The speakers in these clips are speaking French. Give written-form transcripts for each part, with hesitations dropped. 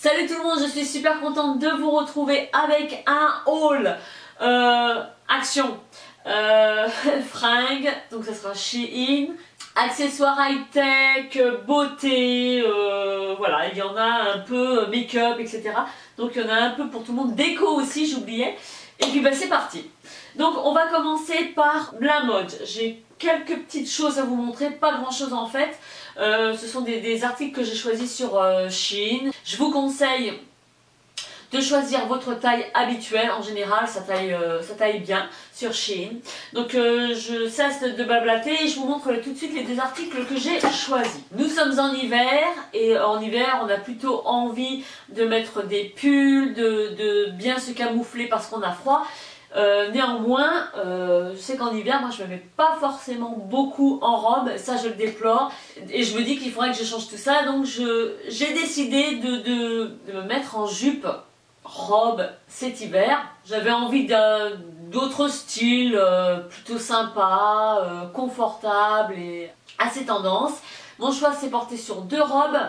Salut tout le monde, je suis super contente de vous retrouver avec un haul action fringues, donc ça sera Shein, accessoires high-tech, beauté, voilà, il y en a un peu make-up, etc. Donc il y en a un peu pour tout le monde, déco aussi j'oubliais. Et puis bah, c'est parti. Donc on va commencer par la mode. J'ai quelques petites choses à vous montrer, pas grand chose en fait. Ce sont des articles que j'ai choisis sur Shein. Je vous conseille de choisir votre taille habituelle. En général ça taille bien sur Shein. Donc je cesse de blablater et je vous montre tout de suite les deux articles que j'ai choisis. Nous sommes en hiver et en hiver on a plutôt envie de mettre des pulls, de bien se camoufler parce qu'on a froid. Néanmoins, je sais qu'en hiver, moi je me mets pas forcément beaucoup en robe, ça je le déplore, et je me dis qu'il faudrait que je change tout ça, donc j'ai décidé de me mettre en jupe, robe cet hiver. J'avais envie d'autres styles, plutôt sympas, confortables et assez tendance. Mon choix s'est porté sur deux robes.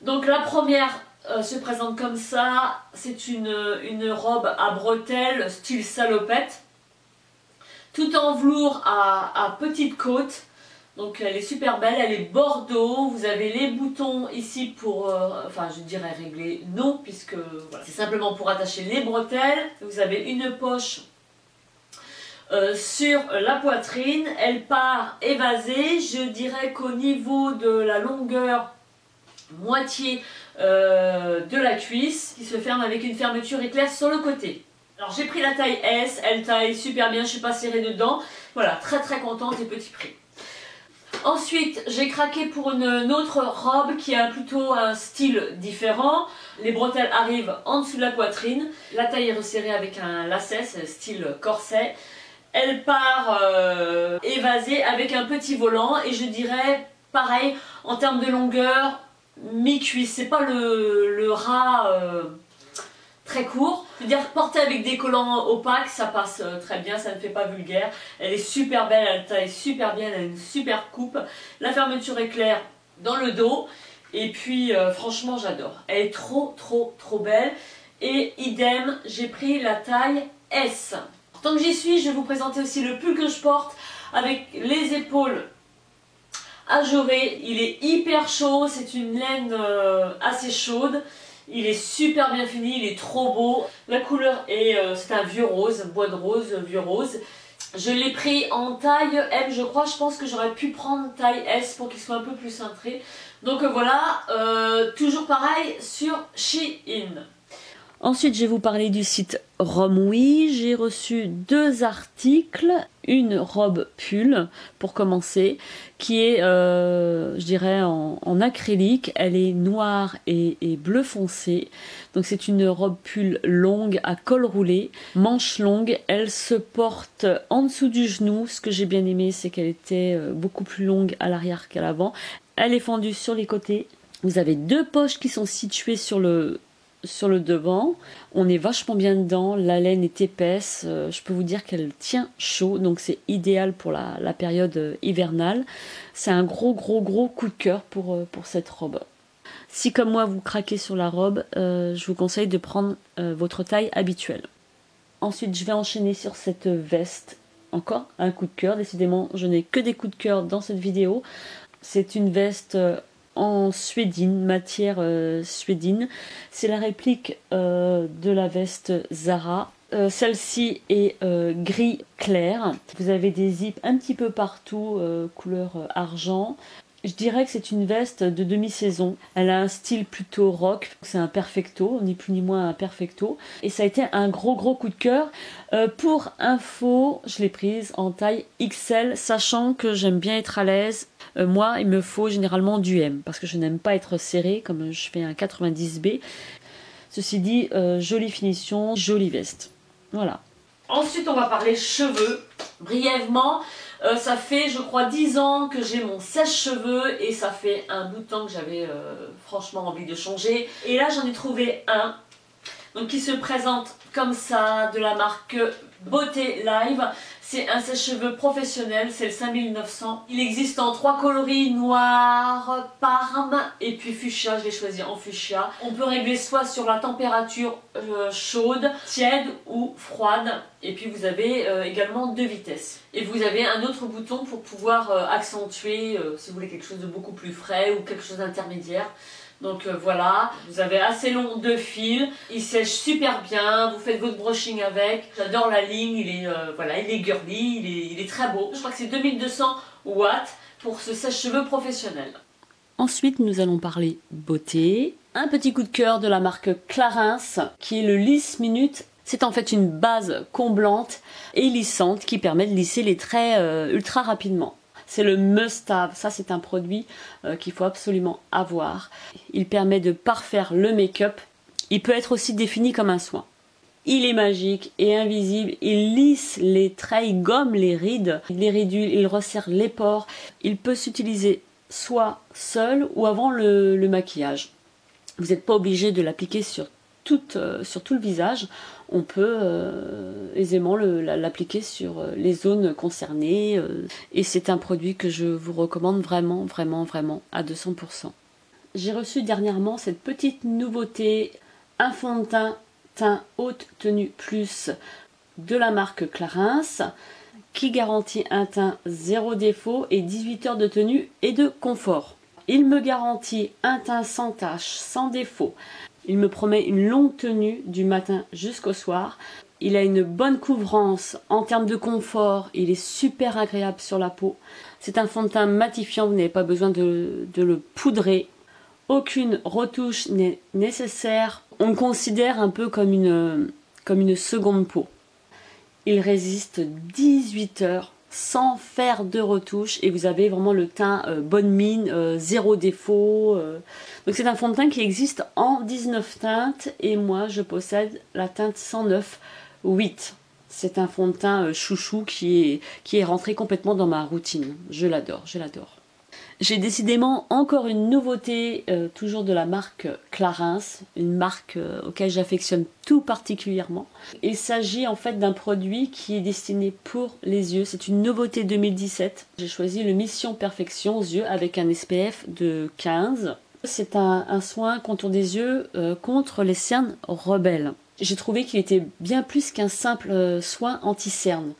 Donc la première se présente comme ça, c'est une robe à bretelles style salopette, tout en velours à petite côte, donc elle est super belle, elle est bordeaux, vous avez les boutons ici pour, enfin je dirais régler, non, puisque voilà, c'est simplement pour attacher les bretelles, vous avez une poche sur la poitrine, elle part évasée, je dirais qu'au niveau de la longueur, moitié de la cuisse qui se ferme avec une fermeture éclair sur le côté. Alors j'ai pris la taille S, elle taille super bien, je suis pas serrée dedans. Voilà, très contente et petit prix. Ensuite j'ai craqué pour une autre robe qui a plutôt un style différent. Les bretelles arrivent en dessous de la poitrine. La taille est resserrée avec un lacet, c'est style corset. Elle part évasée avec un petit volant et je dirais pareil en termes de longueur, mi-cuisse, c'est pas le ras très court. Je veux dire, porter avec des collants opaques, ça passe très bien, ça ne fait pas vulgaire. Elle est super belle, elle taille super bien, elle a une super coupe. La fermeture est claire dans le dos. Et puis, franchement, j'adore. Elle est trop belle. Et idem, j'ai pris la taille S. Tant que j'y suis, je vais vous présenter aussi le pull que je porte avec les épaules ajouré, il est hyper chaud, c'est une laine assez chaude, il est super bien fini, il est trop beau. La couleur est, c'est un vieux rose, bois de rose, vieux rose. Je l'ai pris en taille M, je crois, je pense que j'aurais pu prendre taille S pour qu'il soit un peu plus cintré. Donc voilà, toujours pareil sur Shein. Ensuite, je vais vous parler du site Romwe. J'ai reçu deux articles. Une robe pull, pour commencer, qui est, je dirais, en acrylique. Elle est noire et bleu foncé. Donc c'est une robe pull longue à col roulé, manche longue. Elle se porte en dessous du genou. Ce que j'ai bien aimé, c'est qu'elle était beaucoup plus longue à l'arrière qu'à l'avant. Elle est fendue sur les côtés. Vous avez deux poches qui sont situées sur le devant, on est vachement bien dedans, la laine est épaisse, je peux vous dire qu'elle tient chaud, donc c'est idéal pour la période hivernale. C'est un gros coup de cœur pour cette robe. Si comme moi vous craquez sur la robe, je vous conseille de prendre votre taille habituelle. Ensuite je vais enchaîner sur cette veste, encore un coup de cœur, décidément je n'ai que des coups de cœur dans cette vidéo. C'est une veste en suédine, matière suédine. C'est la réplique de la veste Zara. Celle-ci est gris clair. Vous avez des zips un petit peu partout, couleur argent. Je dirais que c'est une veste de demi-saison. Elle a un style plutôt rock. C'est un perfecto, ni plus ni moins un perfecto. Et ça a été un gros coup de cœur. Pour info, je l'ai prise en taille XL, sachant que j'aime bien être à l'aise. Moi, il me faut généralement du M, parce que je n'aime pas être serrée, comme je fais un 90B. Ceci dit, jolie finition, jolie veste. Voilà. Ensuite, on va parler cheveux, brièvement. Ça fait, je crois, 10 ans que j'ai mon sèche-cheveux et ça fait un bout de temps que j'avais franchement envie de changer. Et là, j'en ai trouvé un donc, qui se présente comme ça, de la marque Beauté Live. C'est un sèche-cheveux professionnel, c'est le 5900. Il existe en 3 coloris, noir, parme et puis fuchsia, je l'ai choisi en fuchsia. On peut régler soit sur la température chaude, tiède ou froide. Et puis vous avez également 2 vitesses. Et vous avez un autre bouton pour pouvoir accentuer si vous voulez quelque chose de beaucoup plus frais ou quelque chose d'intermédiaire. Donc voilà, vous avez assez long de fil, il sèche super bien, vous faites votre brushing avec. J'adore la ligne, il est, voilà, il est girly, il est très beau. Je crois que c'est 2200 watts pour ce sèche-cheveux professionnel. Ensuite, nous allons parler beauté. Un petit coup de cœur de la marque Clarins qui est le Lisse Minute. C'est en fait une base comblante et lissante qui permet de lisser les traits ultra rapidement. C'est le must-have, ça c'est un produit qu'il faut absolument avoir. Il permet de parfaire le make-up. Il peut être aussi défini comme un soin. Il est magique et invisible, il lisse les traits, il gomme les rides, les ridules, il resserre les pores. Il peut s'utiliser soit seul ou avant le maquillage. Vous n'êtes pas obligé de l'appliquer sur tout le visage. On peut aisément l'appliquer sur les zones concernées et c'est un produit que je vous recommande vraiment à 200%. J'ai reçu dernièrement cette petite nouveauté, un fond de teint haute tenue plus de la marque Clarins qui garantit un teint zéro défaut et 18 heures de tenue et de confort. Il me garantit un teint sans tache, sans défaut. Il me promet une longue tenue du matin jusqu'au soir. Il a une bonne couvrance en termes de confort. Il est super agréable sur la peau. C'est un fond de teint matifiant, vous n'avez pas besoin de le poudrer. Aucune retouche n'est nécessaire. On le considère un peu comme une seconde peau. Il résiste 18 heures sans faire de retouche et vous avez vraiment le teint bonne mine, zéro défaut. Donc c'est un fond de teint qui existe en 19 teintes et moi je possède la teinte 109 8. C'est un fond de teint chouchou qui est rentré complètement dans ma routine. Je l'adore, je l'adore. J'ai décidément encore une nouveauté, toujours de la marque Clarins, une marque auquel j'affectionne tout particulièrement. Il s'agit en fait d'un produit qui est destiné pour les yeux. C'est une nouveauté 2017. J'ai choisi le Mission Perfection yeux avec un SPF de 15. C'est un soin contour des yeux contre les cernes rebelles. J'ai trouvé qu'il était bien plus qu'un simple soin anti-cernes.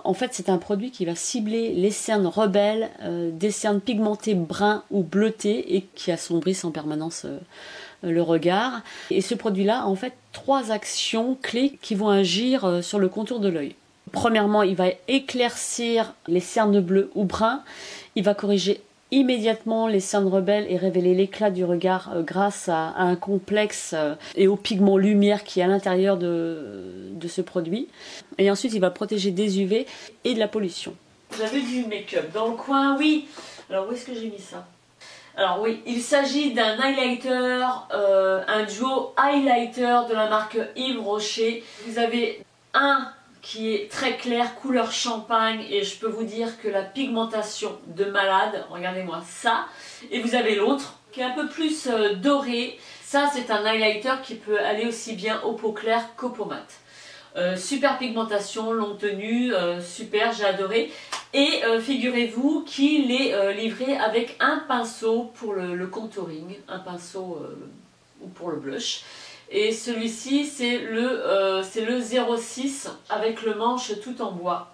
En fait, c'est un produit qui va cibler les cernes rebelles, des cernes pigmentées bruns ou bleutées et qui assombrissent en permanence le regard. Et ce produit-là a en fait 3 actions clés qui vont agir sur le contour de l'œil. Premièrement, il va éclaircir les cernes bleues ou bruns. Il va corriger immédiatement les cernes rebelles et révéler l'éclat du regard grâce à un complexe et au pigment lumière qui est à l'intérieur de ce produit. Et ensuite, il va protéger des UV et de la pollution. Vous avez du make-up dans le coin, oui. Alors, où est-ce que j'ai mis ça? Alors oui, il s'agit d'un highlighter, un duo highlighter de la marque Yves Rocher. Vous avez un qui est très clair, couleur champagne, et je peux vous dire que la pigmentation de malade, regardez-moi ça, et vous avez l'autre qui est un peu plus doré. Ça c'est un highlighter qui peut aller aussi bien aux peaux claires qu'aux peaux mates. Super pigmentation, longue tenue, super, j'ai adoré. Et figurez-vous qu'il est livré avec un pinceau pour le contouring, un pinceau ou pour le blush. Et celui-ci c'est le 06 avec le manche tout en bois.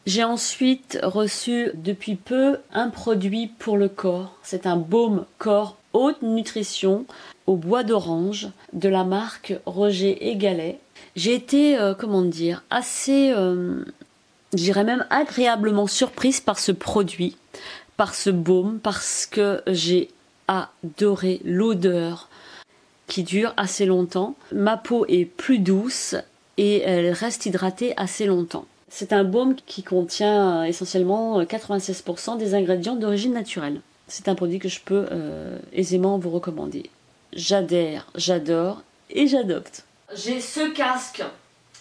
J'ai ensuite reçu depuis peu un produit pour le corps. C'est un baume corps haute nutrition au bois d'orange de la marque Roger et Gallet. J'ai été, comment dire, assez, je dirais même agréablement surprise par ce produit, par ce baume, parce que j'ai adoré l'odeur qui dure assez longtemps. Ma peau est plus douce et elle reste hydratée assez longtemps. C'est un baume qui contient essentiellement 96% des ingrédients d'origine naturelle. C'est un produit que je peux aisément vous recommander. J'adhère, j'adore et j'adopte. J'ai ce casque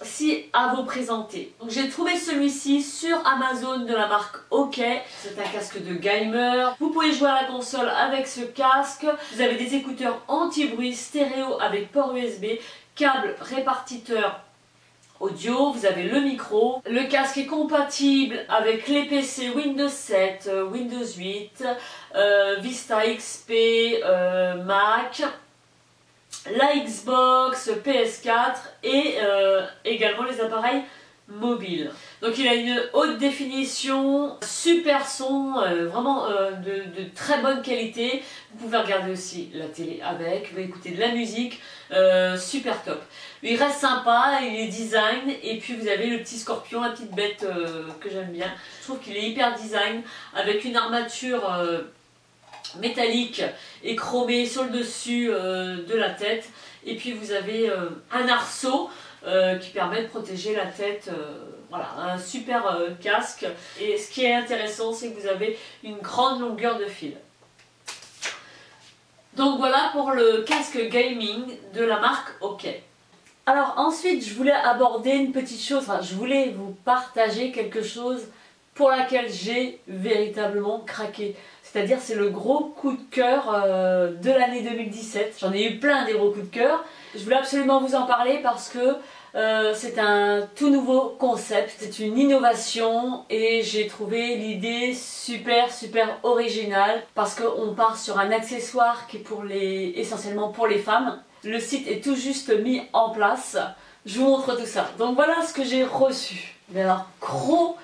ci à vous présenter. Donc j'ai trouvé celui-ci sur Amazon de la marque OK. C'est un casque de gamer. Vous pouvez jouer à la console avec ce casque. Vous avez des écouteurs anti-bruit stéréo avec port USB, câble répartiteur audio, vous avez le micro. Le casque est compatible avec les PC Windows 7, Windows 8, Vista XP, Mac, la Xbox, PS4 et également les appareils mobiles. Donc il a une haute définition, super son, vraiment de très bonne qualité. Vous pouvez regarder aussi la télé avec, vous pouvez écouter de la musique, super top. Il reste sympa, il est design, et puis vous avez le petit scorpion, la petite bête que j'aime bien. Je trouve qu'il est hyper design, avec une armature métallique et chromée sur le dessus de la tête. Et puis vous avez un arceau qui permet de protéger la tête. Voilà, un super casque. Et ce qui est intéressant, c'est que vous avez une grande longueur de fil. Donc voilà pour le casque gaming de la marque OK. Alors ensuite, je voulais aborder une petite chose, enfin je voulais vous partager quelque chose pour laquelle j'ai véritablement craqué. C'est-à-dire c'est le gros coup de cœur de l'année 2017. J'en ai eu plein des gros coups de cœur. Je voulais absolument vous en parler parce que c'est un tout nouveau concept, c'est une innovation et j'ai trouvé l'idée super originale parce qu'on part sur un accessoire qui est essentiellement pour les femmes. Le site est tout juste mis en place, je vous montre tout ça. Donc voilà ce que j'ai reçu. Mais alors gros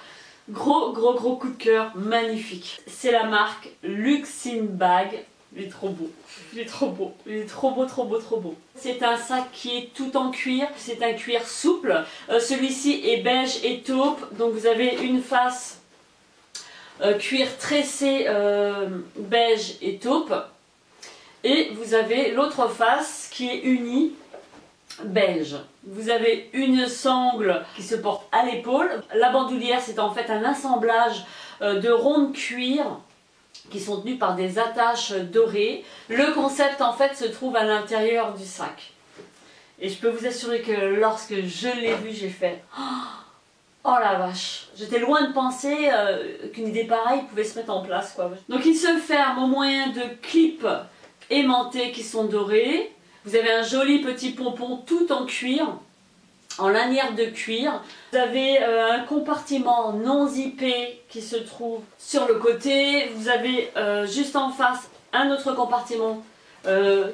coup de cœur, magnifique. C'est la marque Luxin Bag. Il est trop beau, il est trop beau, il est trop beau. C'est un sac qui est tout en cuir, c'est un cuir souple. Celui-ci est beige et taupe, donc vous avez une face cuir tressé beige et taupe. Et vous avez l'autre face qui est unie beige. Vous avez une sangle qui se porte à l'épaule. La bandoulière, c'est en fait un assemblage de ronds de cuir qui sont tenus par des attaches dorées. Le concept en fait se trouve à l'intérieur du sac. Et je peux vous assurer que lorsque je l'ai vu, j'ai fait oh la vache. J'étais loin de penser qu'une idée pareille pouvait se mettre en place, quoi. Donc il se ferme au moyen de clips aimantés qui sont dorés. Vous avez un joli petit pompon tout en cuir, en lanière de cuir. Vous avez un compartiment non zippé qui se trouve sur le côté. Vous avez juste en face un autre compartiment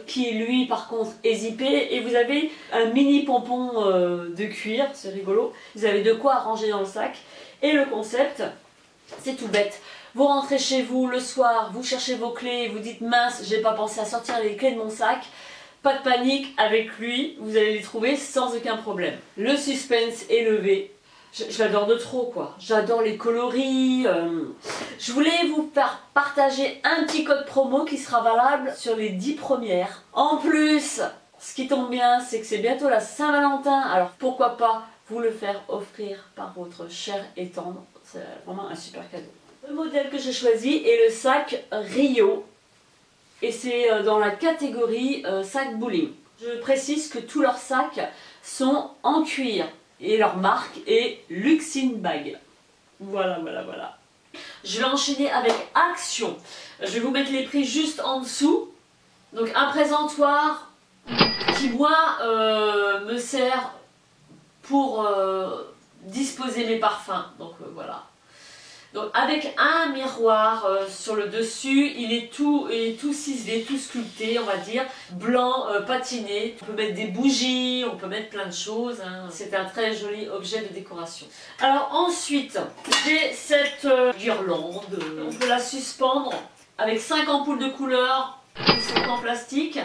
qui lui par contre est zippé. Et vous avez un mini pompon de cuir, c'est rigolo. Vous avez de quoi ranger dans le sac. Et le concept, c'est tout bête. Vous rentrez chez vous le soir, vous cherchez vos clés, vous dites mince, j'ai pas pensé à sortir les clés de mon sac. Pas de panique, avec lui, vous allez les trouver sans aucun problème. Le suspense est levé. Je l'adore de trop, quoi. J'adore les coloris. Je voulais vous faire partager un petit code promo qui sera valable sur les 10 premières. En plus, ce qui tombe bien, c'est que c'est bientôt la Saint-Valentin. Alors pourquoi pas vous le faire offrir par votre cher et tendre. C'est vraiment un super cadeau. Le modèle que j'ai choisi est le sac Rio. Et c'est dans la catégorie sac bowling. Je précise que tous leurs sacs sont en cuir et leur marque est Luxin Bag. Voilà. Je vais enchaîner avec Action. Je vais vous mettre les prix juste en dessous. Donc un présentoir qui moi me sert pour disposer mes parfums. Donc voilà. Donc avec un miroir sur le dessus, il est tout ciselé, tout sculpté, on va dire, blanc, patiné. On peut mettre des bougies, on peut mettre plein de choses, hein. C'est un très joli objet de décoration. Alors ensuite, j'ai cette guirlande, on peut la suspendre avec 5 ampoules de couleur qui sont en plastique.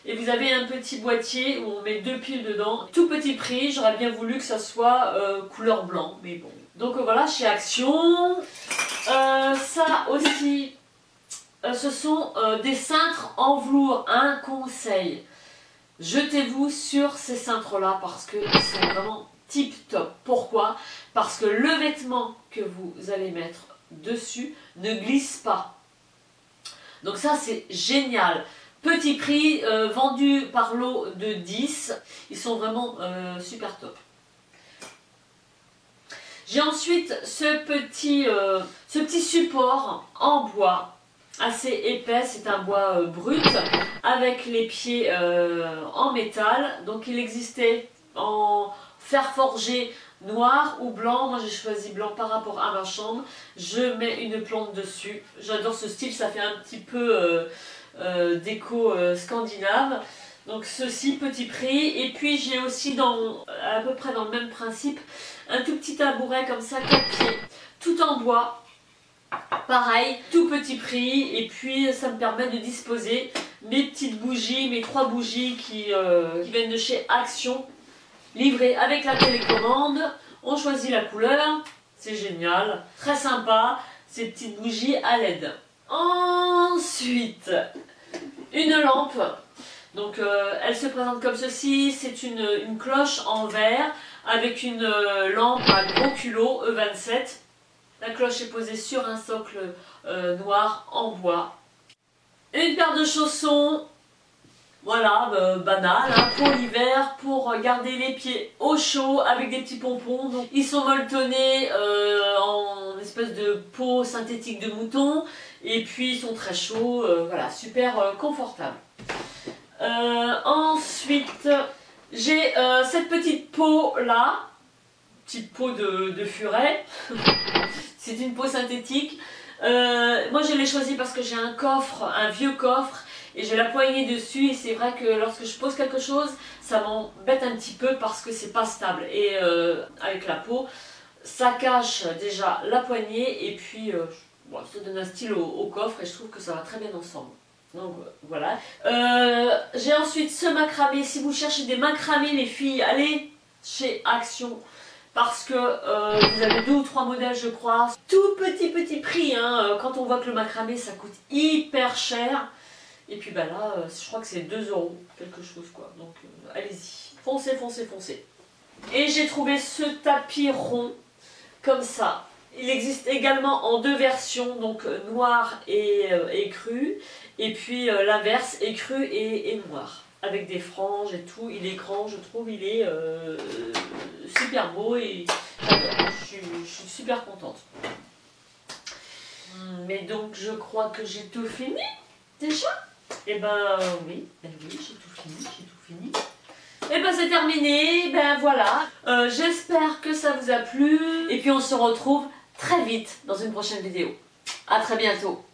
Et vous avez un petit boîtier où on met 2 piles dedans. Tout petit prix, j'aurais bien voulu que ça soit couleur blanc, mais bon. Donc voilà, chez Action. Ça aussi, ce sont des cintres en velours. Un conseil, jetez-vous sur ces cintres-là parce que c'est vraiment tip top. Pourquoi? Parce que le vêtement que vous allez mettre dessus ne glisse pas. Donc ça, c'est génial. Petit prix, vendu par lot de 10. Ils sont vraiment super top. J'ai ensuite ce petit support en bois assez épais, c'est un bois brut avec les pieds en métal. Donc il existait en fer forgé noir ou blanc. Moi j'ai choisi blanc par rapport à ma chambre. Je mets une plante dessus. J'adore ce style, ça fait un petit peu déco scandinave. Donc ceci, petit prix. Et puis j'ai aussi à peu près dans le même principe un tout petit tabouret comme ça, 4 pieds, tout en bois. Pareil, tout petit prix. Et puis ça me permet de disposer mes petites bougies, mes 3 bougies qui viennent de chez Action, livrées avec la télécommande. On choisit la couleur, c'est génial, très sympa, ces petites bougies à LED. Ensuite, une lampe. Donc elle se présente comme ceci, c'est une cloche en verre avec une lampe à gros culot E27. La cloche est posée sur un socle noir en bois. Une paire de chaussons, voilà, banal, hein, pour l'hiver, pour garder les pieds au chaud avec des petits pompons. Donc, ils sont molletonnés en espèce de peau synthétique de mouton et puis ils sont très chauds, voilà, super confortables. Ensuite, j'ai cette petite peau là, petite peau de furet. C'est une peau synthétique. Moi je l'ai choisi parce que j'ai un coffre, un vieux coffre, et j'ai la poignée dessus, et c'est vrai que lorsque je pose quelque chose, ça m'embête un petit peu parce que c'est pas stable. Et avec la peau, ça cache déjà la poignée, et puis bon, ça donne un style au coffre, et je trouve que ça va très bien ensemble. Donc voilà. J'ai ensuite ce macramé. Si vous cherchez des macramés les filles, allez chez Action. Parce que vous avez 2 ou 3 modèles je crois. Tout petit prix, hein. Quand on voit que le macramé ça coûte hyper cher. Et puis bah là, je crois que c'est 2 € quelque chose quoi. Donc allez-y, foncez, foncez, foncez. Et j'ai trouvé ce tapis rond, comme ça. Il existe également en 2 versions, donc noir et cru. Et puis l'inverse, écru et noir. Avec des franges et tout, il est grand, je trouve, il est super beau et je suis super contente. Mais donc je crois que j'ai tout fini déjà. Et ben oui, j'ai tout fini. Et ben c'est terminé, ben voilà. J'espère que ça vous a plu et puis on se retrouve très vite dans une prochaine vidéo. À très bientôt.